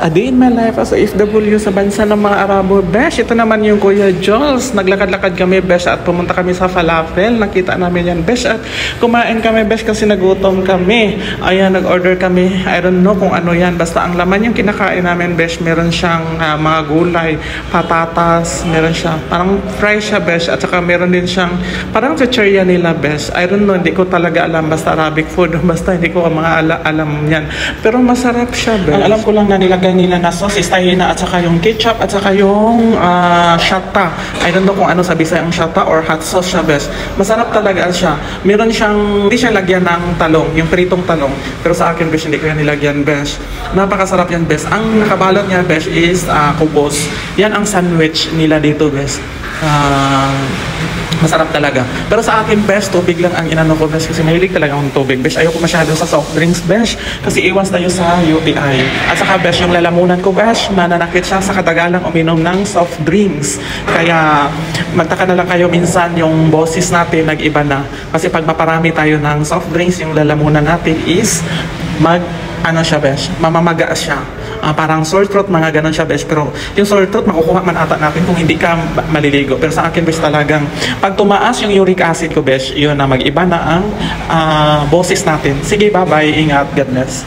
A day in my life as a FW sa bansa ng mga Arabo. Besh, ito naman yung Kuya Jules. Naglakad-lakad kami, Besh, at pumunta kami sa falafel. Nakita namin yan, Besh, at kumain kami, Besh, kasi nagutom kami. Ayan, nag-order kami. I don't know kung ano yan. Basta ang laman yung kinakain namin, Besh, meron siyang mga gulay, patatas, meron siyang, parang fry siya, Besh, at saka meron din siyang, parang chichirya nila, Besh. I don't know, hindi ko talaga alam. Basta Arabic food, basta hindi ko alam yan. Pero masarap siya, Besh. Ang alam ko lang na nilagay nila na sauce is tahina at saka yung ketchup at saka yung shatta. I don't know kung ano sa Bisaya ang shatta or hot sauce siya, Besh. Masarap talaga siya. Meron siyang, hindi siya lagyan ng talong, yung pritong talong. Pero sa akin, Besh, hindi ko yan nilagyan, Besh. Napakasarap yan, Besh. Ang nakabalot niya, Besh, is kubos. Yan ang sandwich nila dito, Besh. Masarap talaga. Pero sa akin, Besh, tubig lang ang inano ko, Besh, kasi mahilig talaga akong tubig, Besh. Ayoko masyado sa soft drinks, Besh, kasi iwas tayo sa UTI. At saka, Besh, yung lalamunan ko, Besh, nananakit siya sa katagalang uminom ng soft drinks. Kaya magtaka na lang kayo minsan yung boses natin nag-iba na. Kasi pag maparami tayo ng soft drinks, yung lalamunan natin is ano siya, Besh, mamamaga siya. Parang sore throat, mga ganun siya, Besh. Pero yung sore throat, makukuha man ata natin kung hindi ka maliligo. Pero sa akin, Besh, talagang pag tumaas yung uric acid ko, Besh, yun na mag-iba na ang boses natin. Sige, bye-bye. Ingat. God bless.